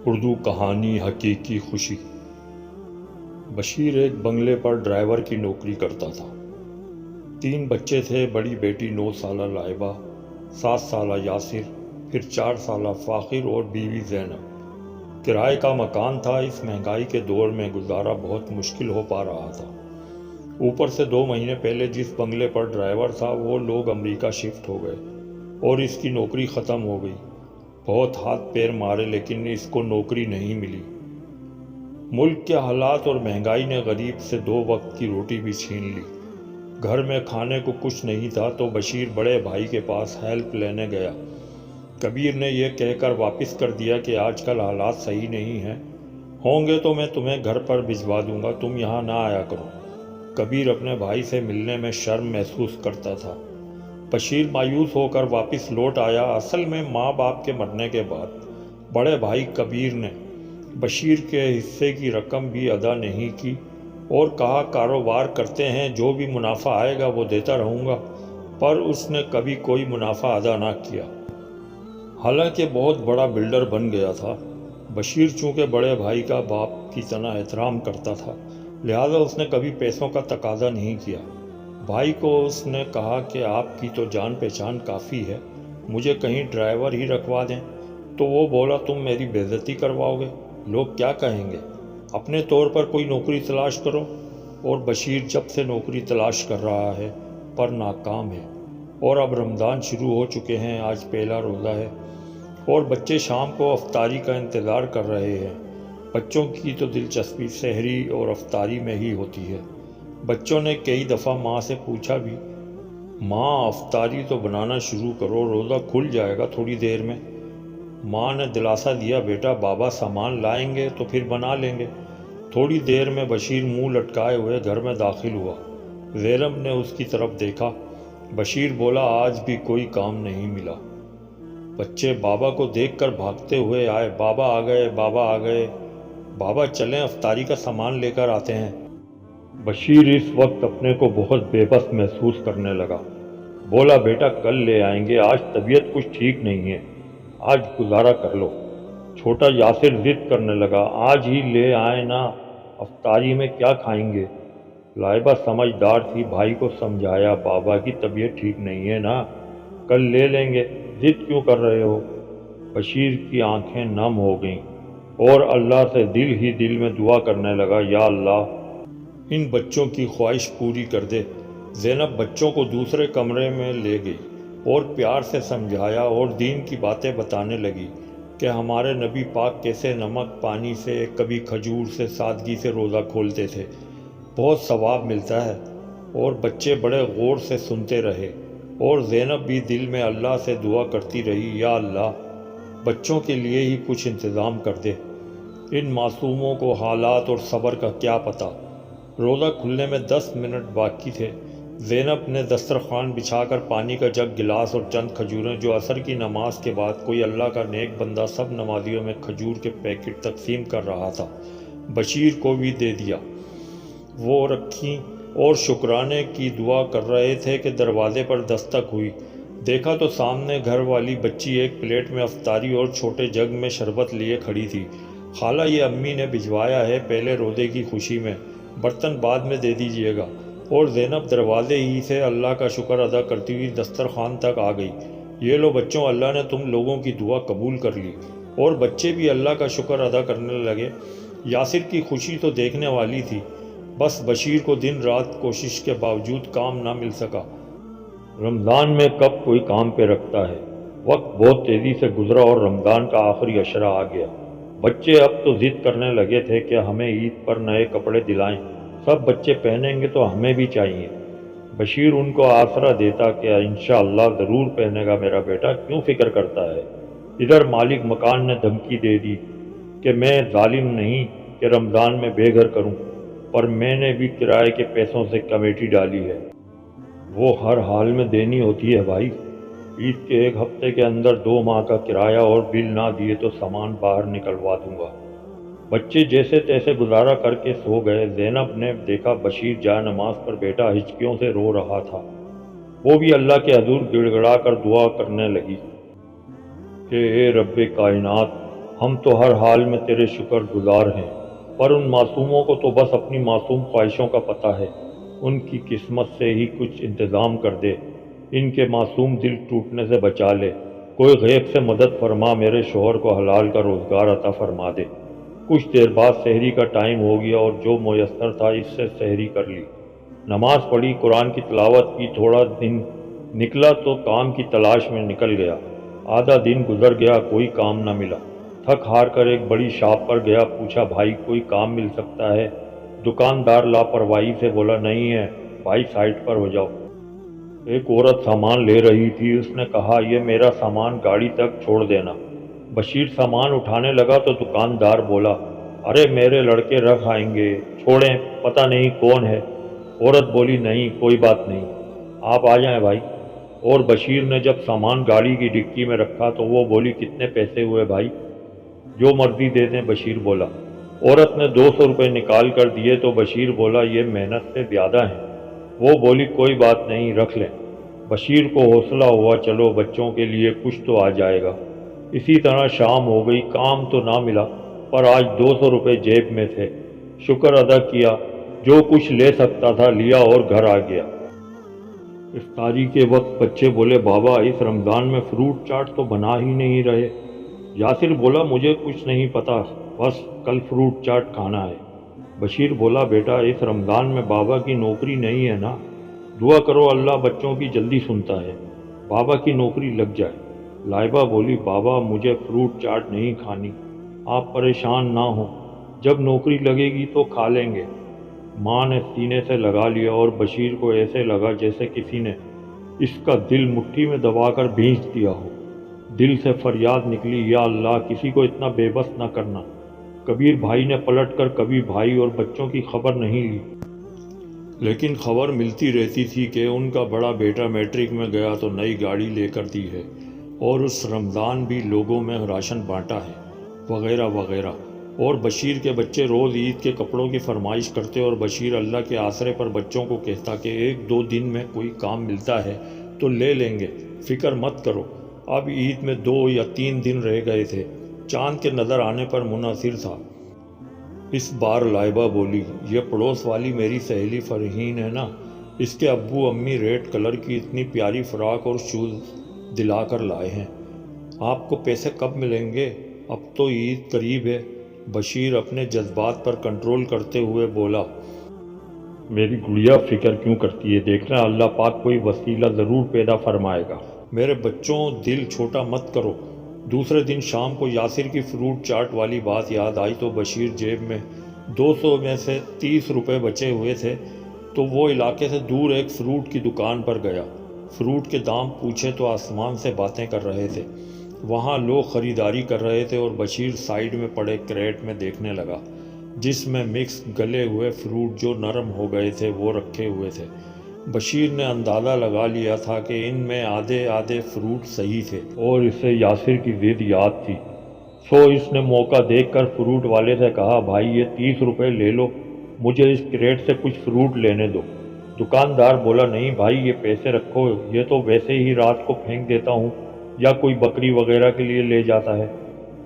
اردو کہانی حقیقی خوشی۔ بشیر ایک بنگلے پر ڈرائیور کی نوکری کرتا تھا۔ 3 بچے تھے، بڑی بیٹی 9 سالہ لائبہ، 7 سالہ یاسر، پھر 4 سالہ فاخر اور بیوی زینب۔ کرائے کا مکان تھا۔ اس مہنگائی کے دور میں گزارا بہت مشکل ہو پا رہا تھا۔ اوپر سے 2 مہینے پہلے جس بنگلے پر ڈرائیور تھا وہ لوگ امریکہ شفٹ ہو گئے اور اس کی نوکری ختم ہو گئی۔ بہت ہاتھ پیر مارے لیکن اس کو نوکری نہیں ملی۔ ملک کے حالات اور مہنگائی نے غریب سے 2 وقت کی روٹی بھی چھین لی۔ گھر میں کھانے کو کچھ نہیں تھا تو بشیر بڑے بھائی کے پاس ہیلپ لینے گیا۔ کبیر نے یہ کہہ کر واپس کر دیا کہ آج کل حالات صحیح نہیں ہیں، ہوں گے تو میں تمہیں گھر پر بھجوا دوں گا، تم یہاں نہ آیا کرو۔ کبیر اپنے بھائی سے ملنے میں شرم محسوس کرتا تھا۔ بشیر مایوس ہو کر واپس لوٹ آیا۔ اصل میں ماں باپ کے مرنے کے بعد بڑے بھائی کبیر نے بشیر کے حصے کی رقم بھی ادا نہیں کی اور کہا کاروبار کرتے ہیں، جو بھی منافع آئے گا وہ دیتا رہوں گا، پر اس نے کبھی کوئی منافع ادا نہ کیا۔ حالانکہ بہت بڑا بلڈر بن گیا تھا۔ بشیر چونکہ بڑے بھائی کا باپ کی طرح احترام کرتا تھا، لہذا اس نے کبھی پیسوں کا تقاضا نہیں کیا۔ بھائی کو اس نے کہا کہ آپ کی تو جان پہچان کافی ہے، مجھے کہیں ڈرائیور ہی رکھوا دیں۔ تو وہ بولا تم میری بے عزتی کرواؤ گے، لوگ کیا کہیں گے، اپنے طور پر کوئی نوکری تلاش کرو۔ اور بشیر جب سے نوکری تلاش کر رہا ہے پر ناکام ہے۔ اور اب رمضان شروع ہو چکے ہیں، آج پہلا روزہ ہے اور بچے شام کو افطاری کا انتظار کر رہے ہیں۔ بچوں کی تو دلچسپی سحری اور افطاری میں ہی ہوتی ہے۔ بچوں نے کئی دفعہ ماں سے پوچھا بھی، ماں افطاری تو بنانا شروع کرو، روزہ کھل جائے گا تھوڑی دیر میں۔ ماں نے دلاسا دیا، بیٹا بابا سامان لائیں گے تو پھر بنا لیں گے۔ تھوڑی دیر میں بشیر منہ لٹکائے ہوئے گھر میں داخل ہوا۔ زینب نے اس کی طرف دیکھا۔ بشیر بولا، آج بھی کوئی کام نہیں ملا۔ بچے بابا کو دیکھ کر بھاگتے ہوئے آئے، بابا آ گئے، بابا آ گئے، بابا چلیں افطاری کا سامان لے کر آتے ہیں۔ بشیر اس وقت اپنے کو بہت بے بس محسوس کرنے لگا۔ بولا، بیٹا کل لے آئیں گے، آج طبیعت کچھ ٹھیک نہیں ہے، آج گزارا کر لو۔ چھوٹا یاسر ضد کرنے لگا، آج ہی لے آئیں نا، افطاری میں کیا کھائیں گے۔ لائبہ سمجھدار تھی، بھائی کو سمجھایا، بابا کی طبیعت ٹھیک نہیں ہے نا، کل لے لیں گے، ضد کیوں کر رہے ہو۔ بشیر کی آنکھیں نم ہو گئیں اور اللہ سے دل ہی دل میں دعا کرنے لگا، یا اللہ ان بچوں کی خواہش پوری کر دے۔ زینب بچوں کو دوسرے کمرے میں لے گئی اور پیار سے سمجھایا اور دین کی باتیں بتانے لگی کہ ہمارے نبی پاک کیسے نمک پانی سے، کبھی کھجور سے، سادگی سے روزہ کھولتے تھے، بہت ثواب ملتا ہے۔ اور بچے بڑے غور سے سنتے رہے اور زینب بھی دل میں اللہ سے دعا کرتی رہی، یا اللہ بچوں کے لیے ہی کچھ انتظام کر دے، ان معصوموں کو حالات اور صبر کا کیا پتہ۔ روزہ کھلنے میں 10 منٹ باقی تھے۔ زینب نے دسترخوان بچھا کر پانی کا جگ، گلاس اور چند کھجوریں جو عصر کی نماز کے بعد کوئی اللہ کا نیک بندہ سب نمازیوں میں کھجور کے پیکٹ تقسیم کر رہا تھا، بشیر کو بھی دے دیا۔ وہ رکھیں اور شکرانے کی دعا کر رہے تھے کہ دروازے پر دستک ہوئی۔ دیکھا تو سامنے گھر والی بچی ایک پلیٹ میں افطاری اور چھوٹے جگ میں شربت لیے کھڑی تھی۔ خالہ، یہ امی نے بھجوایا ہے، پہلے روزے کی خوشی میں، برتن بعد میں دے دیجیے گا۔ اور زینب دروازے ہی سے اللہ کا شکر ادا کرتی ہوئی دسترخوان تک آ گئی، یہ لو بچوں، اللہ نے تم لوگوں کی دعا قبول کر لی۔ اور بچے بھی اللہ کا شکر ادا کرنے لگے۔ یاسر کی خوشی تو دیکھنے والی تھی، بس بشیر کو دن رات کوشش کے باوجود کام نہ مل سکا۔ رمضان میں کب کوئی کام پہ رکھتا ہے۔ وقت بہت تیزی سے گزرا اور رمضان کا آخری عشرہ آ گیا۔ بچے اب تو ضد کرنے لگے تھے کہ ہمیں عید پر نئے کپڑے دلائیں، سب بچے پہنیں گے تو ہمیں بھی چاہیے۔ بشیر ان کو آسرا دیتا کہ انشاءاللہ ضرور پہنے گا میرا بیٹا، کیوں فکر کرتا ہے۔ ادھر مالک مکان نے دھمکی دے دی کہ میں ظالم نہیں کہ رمضان میں بے گھر کروں، پر میں نے بھی کرائے کے پیسوں سے کمیٹی ڈالی ہے، وہ ہر حال میں دینی ہوتی ہے بھائی۔ عید کے 1 ہفتے کے اندر 2 ماہ کا کرایہ اور بل نہ دیے تو سامان باہر نکلوا دوں گا۔ بچے جیسے تیسے گزارا کر کے سو گئے۔ زینب نے دیکھا بشیر جائے نماز پر بیٹھا ہچکیوں سے رو رہا تھا۔ وہ بھی اللہ کے حضور گڑ گڑا کر دعا کرنے لگی کہ اے رب کائنات، ہم تو ہر حال میں تیرے شکر گزار ہیں، پر ان معصوموں کو تو بس اپنی معصوم خواہشوں کا پتہ ہے، ان کی قسمت سے ہی کچھ انتظام کر دے، ان کے معصوم دل ٹوٹنے سے بچا لے، کوئی غیب سے مدد فرما، میرے شوہر کو حلال کا روزگار عطا فرما دے۔ کچھ دیر بعد سحری کا ٹائم ہو گیا اور جو میسر تھا اس سے سحری کر لی، نماز پڑھی، قرآن کی تلاوت کی، تھوڑا دن نکلا تو کام کی تلاش میں نکل گیا۔ آدھا دن گزر گیا، کوئی کام نہ ملا، تھک ہار کر ایک بڑی شاپ پر گیا، پوچھا بھائی کوئی کام مل سکتا ہے؟ دکاندار لاپرواہی سے بولا نہیں ہے بھائی، سائٹ پر ہو جاؤ۔ ایک عورت سامان لے رہی تھی، اس نے کہا یہ میرا سامان گاڑی تک چھوڑ دینا۔ بشیر سامان اٹھانے لگا تو دکاندار بولا ارے میرے لڑکے رکھ آئیں گے، چھوڑیں، پتہ نہیں کون ہے۔ عورت بولی نہیں کوئی بات نہیں، آپ آ جائیں بھائی۔ اور بشیر نے جب سامان گاڑی کی ڈکی میں رکھا تو وہ بولی کتنے پیسے ہوئے بھائی؟ جو مرضی دے دیں، بشیر بولا۔ عورت نے 200 روپے نکال کر دیے تو بشیر بولا یہ محنت سے زیادہ ہیں۔ وہ بولی کوئی بات نہیں، رکھ لیں۔ بشیر کو حوصلہ ہوا چلو بچوں کے لیے کچھ تو آ جائے گا۔ اسی طرح شام ہو گئی، کام تو نہ ملا، پر آج 200 روپے جیب میں تھے، شکر ادا کیا، جو کچھ لے سکتا تھا لیا اور گھر آ گیا۔ افطاری کے وقت بچے بولے بابا اس رمضان میں فروٹ چاٹ تو بنا ہی نہیں رہے۔ یاسر بولا مجھے کچھ نہیں پتا، بس کل فروٹ چاٹ کھانا ہے۔ بشیر بولا بیٹا اس رمضان میں بابا کی نوکری نہیں ہے نا، دعا کرو اللہ بچوں کی جلدی سنتا ہے، بابا کی نوکری لگ جائے۔ لائبہ بولی بابا مجھے فروٹ چاٹ نہیں کھانی، آپ پریشان نہ ہوں، جب نوکری لگے گی تو کھا لیں گے۔ ماں نے سینے سے لگا لیا اور بشیر کو ایسے لگا جیسے کسی نے اس کا دل مٹھی میں دبا کر بھینچ دیا ہو۔ دل سے فریاد نکلی یا اللہ کسی کو اتنا بے بس نہ کرنا۔ کبیر بھائی نے پلٹ کر کبھی بھائی اور بچوں کی خبر نہیں لی، لیکن خبر ملتی رہتی تھی کہ ان کا بڑا بیٹا میٹرک میں گیا تو نئی گاڑی لے کر دی ہے، اور اس رمضان بھی لوگوں میں راشن بانٹا ہے، وغیرہ وغیرہ۔ اور بشیر کے بچے روز عید کے کپڑوں کی فرمائش کرتے اور بشیر اللہ کے آسرے پر بچوں کو کہتا کہ 1-2 دن میں کوئی کام ملتا ہے تو لے لیں گے، فکر مت کرو۔ اب عید میں 2 یا 3 دن رہ گئے تھے، چاند کے نظر آنے پر منحصر تھا۔ اس بار لائبہ بولی یہ پڑوس والی میری سہیلی فرحین ہے نا، اس کے ابو امی ریڈ کلر کی اتنی پیاری فراک اور شوز دلا کر لائے ہیں، آپ کو پیسے کب ملیں گے؟ اب تو عید قریب ہے۔ بشیر اپنے جذبات پر کنٹرول کرتے ہوئے بولا میری گڑیا فکر کیوں کرتی ہے، دیکھنا اللہ پاک کوئی وسیلہ ضرور پیدا فرمائے گا۔ میرے بچوں دل چھوٹا مت کرو۔ دوسرے دن شام کو یاسر کی فروٹ چاٹ والی بات یاد آئی تو بشیر جیب میں 200 میں سے 30 روپے بچے ہوئے تھے تو وہ علاقے سے دور ایک فروٹ کی دکان پر گیا۔ فروٹ کے دام پوچھے تو آسمان سے باتیں کر رہے تھے، وہاں لوگ خریداری کر رہے تھے اور بشیر سائیڈ میں پڑے کریٹ میں دیکھنے لگا جس میں مکس گلے ہوئے فروٹ جو نرم ہو گئے تھے وہ رکھے ہوئے تھے۔ بشیر نے اندازہ لگا لیا تھا کہ ان میں آدھے فروٹ صحیح تھے اور اسے یاسر کی ضد یاد تھی، سو اس نے موقع دیکھ کر فروٹ والے سے کہا بھائی یہ 30 روپے لے لو، مجھے اس کریٹ سے کچھ فروٹ لینے دو۔ دکاندار بولا نہیں بھائی یہ پیسے رکھو، یہ تو ویسے ہی رات کو پھینک دیتا ہوں یا کوئی بکری وغیرہ کے لیے لے جاتا ہے،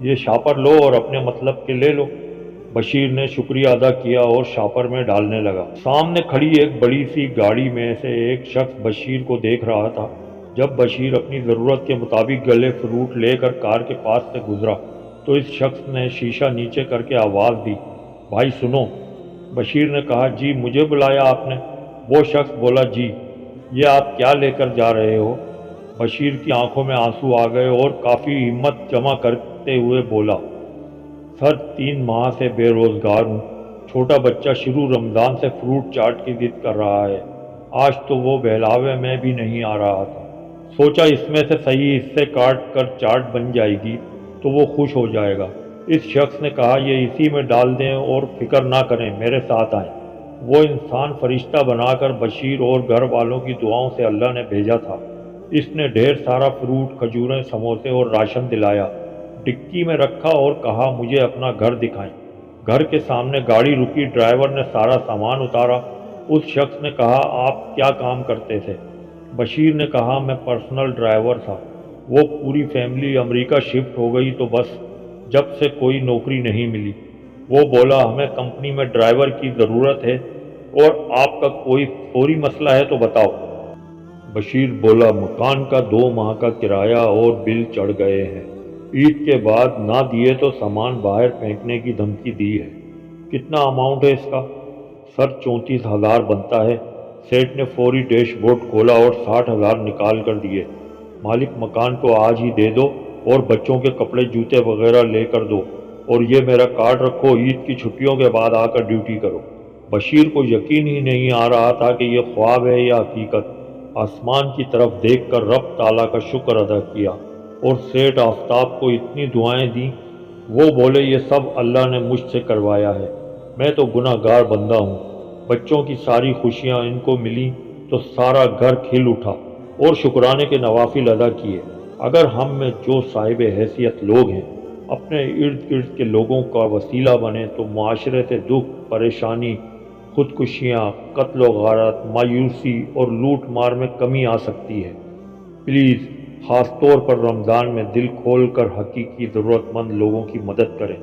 یہ شاپر لو اور اپنے مطلب کے لے لو۔ بشیر نے شکریہ ادا کیا اور شاپر میں ڈالنے لگا۔ سامنے کھڑی ایک بڑی سی گاڑی میں سے ایک شخص بشیر کو دیکھ رہا تھا۔ جب بشیر اپنی ضرورت کے مطابق گلے فروٹ لے کر کار کے پاس سے گزرا تو اس شخص نے شیشہ نیچے کر کے آواز دی بھائی سنو۔ بشیر نے کہا جی مجھے بلایا آپ نے؟ وہ شخص بولا جی، یہ آپ کیا لے کر جا رہے ہو؟ بشیر کی آنکھوں میں آنسو آ گئے اور کافی ہمت جمع کرتے ہوئے بولا سر 3 ماہ سے بے روزگار ہوں، چھوٹا بچہ شروع رمضان سے فروٹ چاٹ کی ضد کر رہا ہے، آج تو وہ بہلاوے میں بھی نہیں آ رہا تھا، سوچا اس میں سے صحیح حصے کاٹ کر چاٹ بن جائے گی تو وہ خوش ہو جائے گا۔ اس شخص نے کہا یہ اسی میں ڈال دیں اور فکر نہ کریں، میرے ساتھ آئیں۔ وہ انسان فرشتہ بنا کر بشیر اور گھر والوں کی دعاؤں سے اللہ نے بھیجا تھا۔ اس نے ڈھیر سارا فروٹ، کھجوریں، سموسے اور راشن دلایا، ڈکی میں رکھا اور کہا مجھے اپنا گھر دکھائیں۔ گھر کے سامنے گاڑی رکی، ڈرائیور نے سارا سامان اتارا۔ اس شخص نے کہا آپ کیا کام کرتے تھے؟ بشیر نے کہا میں پرسنل ڈرائیور تھا، وہ پوری فیملی امریکہ شفٹ ہو گئی تو بس جب سے کوئی نوکری نہیں ملی۔ وہ بولا ہمیں کمپنی میں ڈرائیور کی ضرورت ہے اور آپ کا کوئی فوری مسئلہ ہے تو بتاؤ۔ بشیر بولا مکان کا 2 ماہ کا کرایہ اور بل چڑھ گئے ہیں، عید کے بعد نہ دیے تو سامان باہر پھینکنے کی دھمکی دی ہے۔ کتنا اماؤنٹ ہے اس کا؟ سر 34,000 بنتا ہے۔ سیٹ نے فوری ڈیش بورڈ کھولا اور 60,000 نکال کر دیے۔ مالک مکان کو آج ہی دے دو اور بچوں کے کپڑے جوتے وغیرہ لے کر دو، اور یہ میرا کارڈ رکھو، عید کی چھٹیوں کے بعد آ کر ڈیوٹی کرو۔ بشیر کو یقین ہی نہیں آ رہا تھا کہ یہ خواب ہے یا حقیقت۔ آسمان کی طرف دیکھ کر رب تعالیٰ کا شکر ادا کیا اور سیٹ آفتاب کو اتنی دعائیں دیں۔ وہ بولے یہ سب اللہ نے مجھ سے کروایا ہے، میں تو گناہ گار بندہ ہوں۔ بچوں کی ساری خوشیاں ان کو ملی تو سارا گھر کھل اٹھا اور شکرانے کے نوافل ادا کیے۔ اگر ہم میں جو صاحب حیثیت لوگ ہیں اپنے ارد گرد کے لوگوں کا وسیلہ بنے تو معاشرے سے دکھ، پریشانی، خودکشیاں، قتل و غارت، مایوسی اور لوٹ مار میں کمی آ سکتی ہے۔ پلیز خاص طور پر رمضان میں دل کھول کر حقیقی ضرورت مند لوگوں کی مدد کریں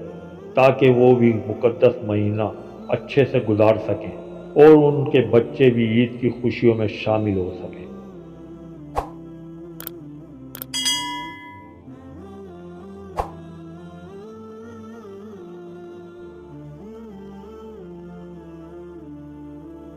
تاکہ وہ بھی مقدس مہینہ اچھے سے گزار سکیں اور ان کے بچے بھی عید کی خوشیوں میں شامل ہو سکیں۔